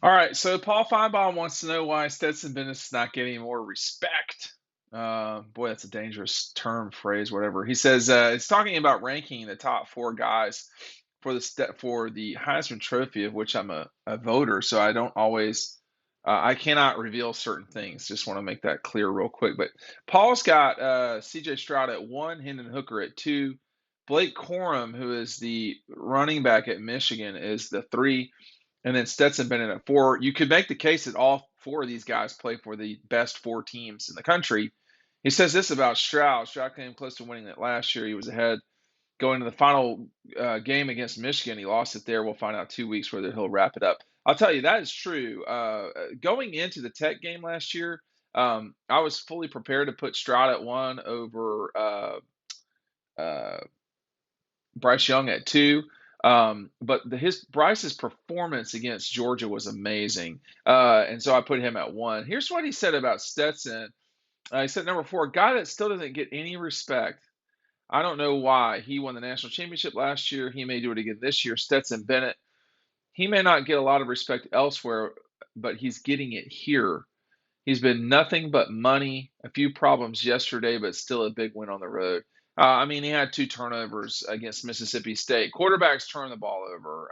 All right, so Paul Finebaum wants to know why Stetson Bennett is not getting more respect. Boy, that's a dangerous term, phrase, whatever. He says it's talking about ranking the top four guys for the Heisman Trophy, of which I'm a voter, so I don't always I cannot reveal certain things. Just want to make that clear real quick. But Paul's got C.J. Stroud at one, Hendon Hooker at two, Blake Corum, who is the running back at Michigan, is the three, and then Stetson Bennett at four. You could make the case that all four of these guys play for the best four teams in the country. He says this about Stroud. Stroud came close to winning that last year. He was ahead going to the final game against Michigan. He lost it there. We'll find out 2 weeks whether he'll wrap it up. I'll tell you, that is true. Going into the Tech game last year, I was fully prepared to put Stroud at one over uh, Bryce Young at two. But Bryce's performance against Georgia was amazing, and so I put him at one. Here's what he said about Stetson. He said number four, a guy that still doesn't get any respect. I don't know why. He won the national championship last year. He may do it again this year. Stetson Bennett. He may not get a lot of respect elsewhere, but he's getting it here. He's been nothing but money. A few problems yesterday, but still a big win on the road. I mean, he had two turnovers against Mississippi State. Quarterbacks turn the ball over.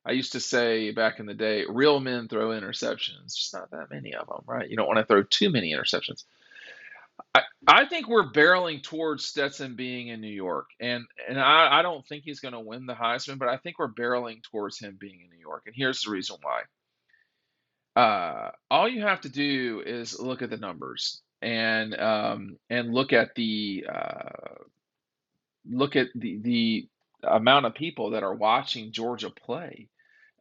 I used to say back in the day, real men throw interceptions. Just not that many of them, right? You don't want to throw too many interceptions. I think we're barreling towards Stetson being in New York, and I don't think he's going to win the Heisman, but I think we're barreling towards him being in New York, and here's the reason why. All you have to do is look at the numbers and look at the amount of people that are watching Georgia play.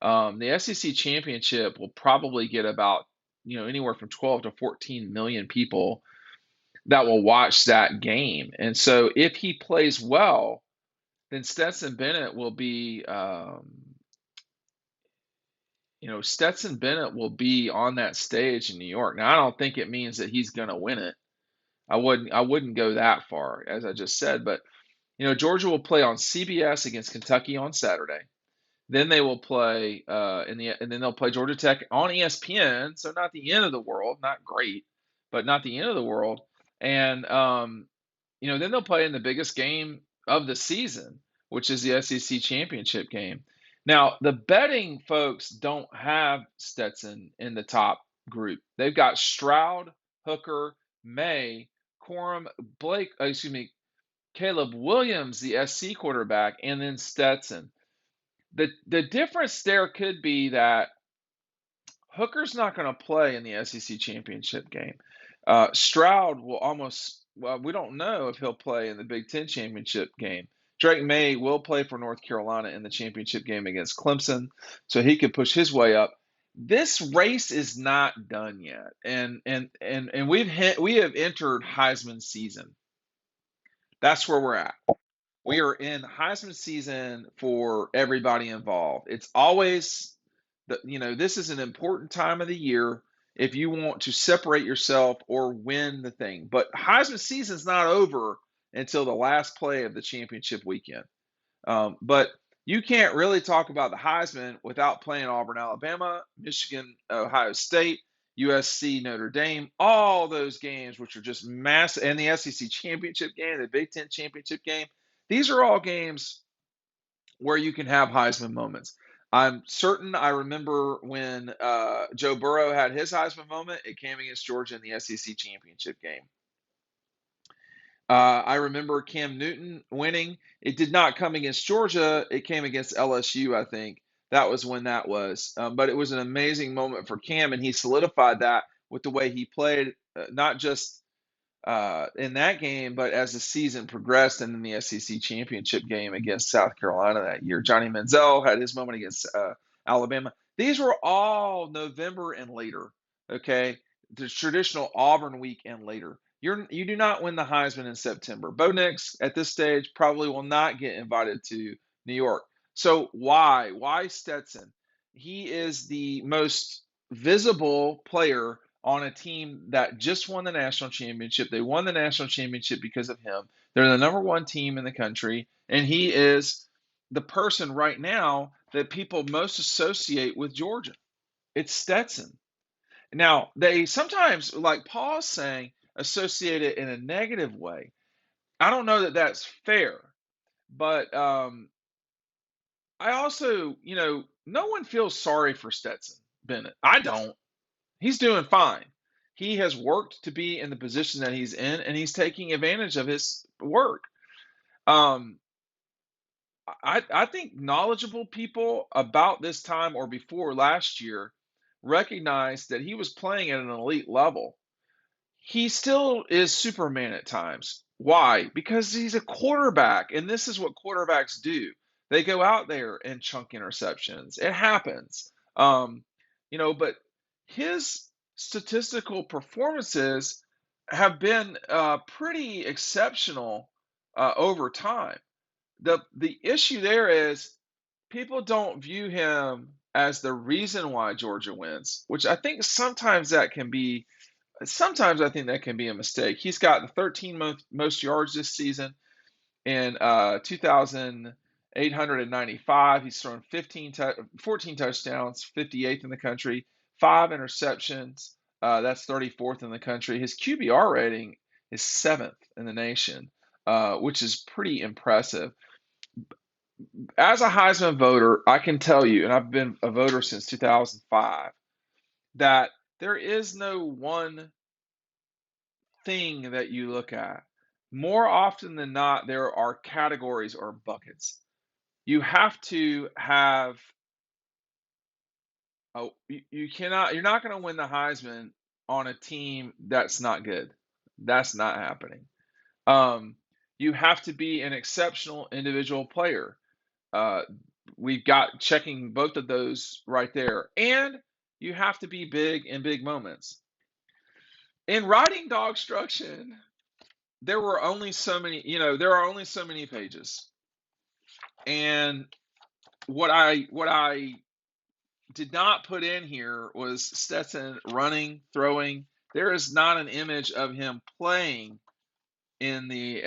The SEC championship will probably get about anywhere from 12 to 14 million people that will watch that game, and so if he plays well, then Stetson Bennett will be on that stage in New York. Now, I don't think it means that he's going to win it. I wouldn't go that far, as I just said. But Georgia will play on CBS against Kentucky on Saturday. Then they will play and then they'll play Georgia Tech on ESPN. So not the end of the world, not great, but not the end of the world. And then they'll play in the biggest game of the season, which is the SEC championship game. Now, the betting folks don't have Stetson in the top group. They've got Stroud, Hooker, May, Corum, Caleb Williams, the SC quarterback, and then Stetson. The difference there could be that Hooker's not going to play in the SEC championship game. Stroud will we don't know if he'll play in the Big Ten championship game. Drake May will play for North Carolina in the championship game against Clemson, so he could push his way up. This race is not done yet, and we have entered Heisman season. That's where we're at. We are in Heisman season for everybody involved. It's always this is an important time of the year if you want to separate yourself or win the thing. But Heisman season's not over until the last play of the championship weekend. But you can't really talk about the Heisman without playing Auburn, Alabama, Michigan, Ohio State, USC, Notre Dame, all those games, which are just massive, and the SEC championship game, the Big Ten championship game. These are all games where you can have Heisman moments. I'm certain I remember when Joe Burrow had his Heisman moment. It came against Georgia in the SEC championship game. I remember Cam Newton winning. It did not come against Georgia. It came against LSU, I think. That was when that was. But it was an amazing moment for Cam, and he solidified that with the way he played, not just in that game, but as the season progressed and in the SEC championship game against South Carolina that year. Johnny Manziel had his moment against Alabama. These were all November and later, okay? The traditional Auburn week and later. You do not win the Heisman in September. Bo Nix at this stage probably will not get invited to New York. So why? Why Stetson? He is the most visible player on a team that just won the national championship. They won the national championship because of him. They're the number one team in the country, and he is the person right now that people most associate with Georgia. It's Stetson. Now, they sometimes, like Paul's saying, associate it in a negative way. I don't know that that's fair, but I also, no one feels sorry for Stetson Bennett. I don't. He's doing fine. He has worked to be in the position that he's in, and he's taking advantage of his work. Um, I think knowledgeable people about this time or before last year recognized that he was playing at an elite level. He still is Superman at times. Why? Because he's a quarterback, and this is what quarterbacks do. They go out there and chunk interceptions. It happens. But his statistical performances have been pretty exceptional over time. The issue there is people don't view him as the reason why Georgia wins, which I think sometimes I think that can be a mistake. He's got the 13 most yards this season in 2,895. He's thrown 14 touchdowns, 58th in the country, 5 interceptions. That's 34th in the country. His QBR rating is 7th in the nation, which is pretty impressive. As a Heisman voter, I can tell you, and I've been a voter since 2005, that there is no one thing that you look at. More often than not, there are categories or buckets. You have to have you're not going to win the Heisman on a team that's not good. That's not happening. You have to be an exceptional individual player. Uh, we've got checking both of those right there. And you have to be big in big moments. In writing dog instruction, there are only so many pages. And what I did not put in here was Stetson running, throwing. There is not an image of him playing in the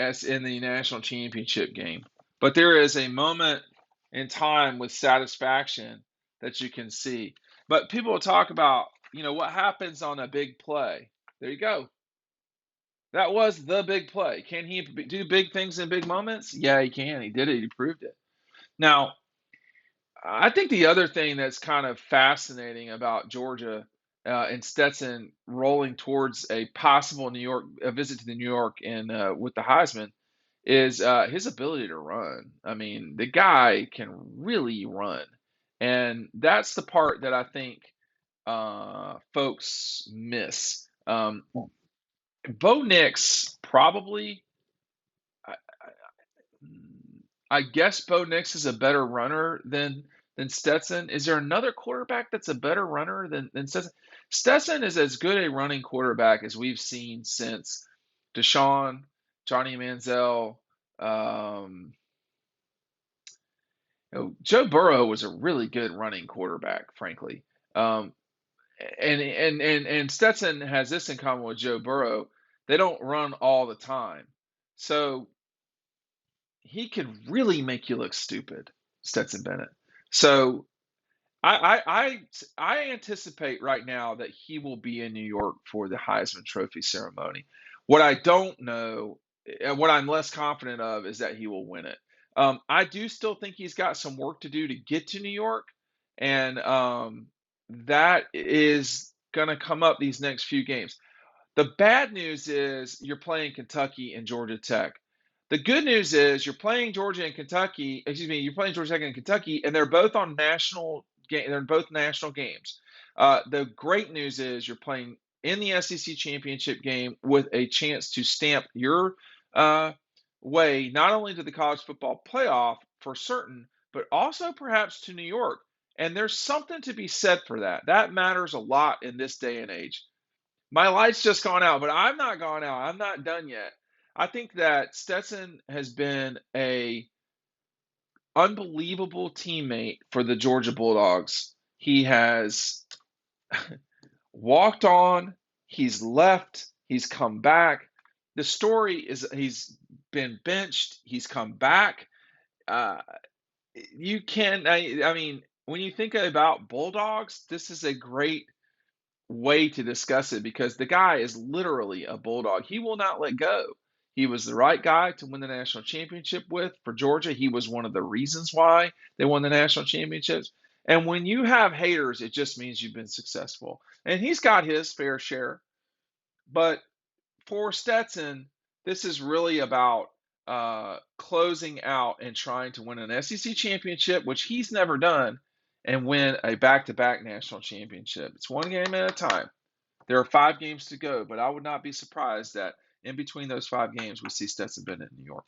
national championship game. But there is a moment in time with satisfaction that you can see. But people will talk about, what happens on a big play. There you go. That was the big play. Can he do big things in big moments? Yeah, he can. He did it. He proved it. Now, I think the other thing that's kind of fascinating about Georgia and Stetson rolling towards a possible a visit to the New York and with the Heisman is his ability to run. I mean, the guy can really run, and that's the part that I think folks miss. Bo Nix probably. I guess Bo Nix is a better runner than Stetson. Is there another quarterback that's a better runner than Stetson? Stetson is as good a running quarterback as we've seen since Deshaun, Johnny Manziel. Um, Joe Burrow was a really good running quarterback, frankly. Um, and Stetson has this in common with Joe Burrow. They don't run all the time. So he could really make you look stupid, Stetson Bennett. So I anticipate right now that he will be in New York for the Heisman Trophy ceremony. What I don't know, and what I'm less confident of, is that he will win it. I do still think he's got some work to do to get to New York, and that is going to come up these next few games. The bad news is you're playing Kentucky and Georgia Tech. The good news is you're playing Georgia and Kentucky. Excuse me, you're playing Georgia Tech and Kentucky, and they're both on national game. They're both national games. The great news is you're playing in the SEC championship game with a chance to stamp your way not only to the college football playoff for certain, but also perhaps to New York. And there's something to be said for that. That matters a lot in this day and age. My light's just gone out, but I'm not gone out. I'm not done yet. I think that Stetson has been a unbelievable teammate for the Georgia Bulldogs. He has walked on, he's left, he's come back. The story is he's been benched, he's come back. Uh, I mean, when you think about Bulldogs, this is a great way to discuss it because the guy is literally a bulldog. He will not let go. He was the right guy to win the national championship with for Georgia. He was one of the reasons why they won the national championships. And when you have haters, it just means you've been successful. And he's got his fair share. But for Stetson, this is really about closing out and trying to win an SEC championship, which he's never done, and win a back-to-back national championship. It's one game at a time. There are 5 games to go, but I would not be surprised that in between those 5 games, we see Stetson Bennett in New York.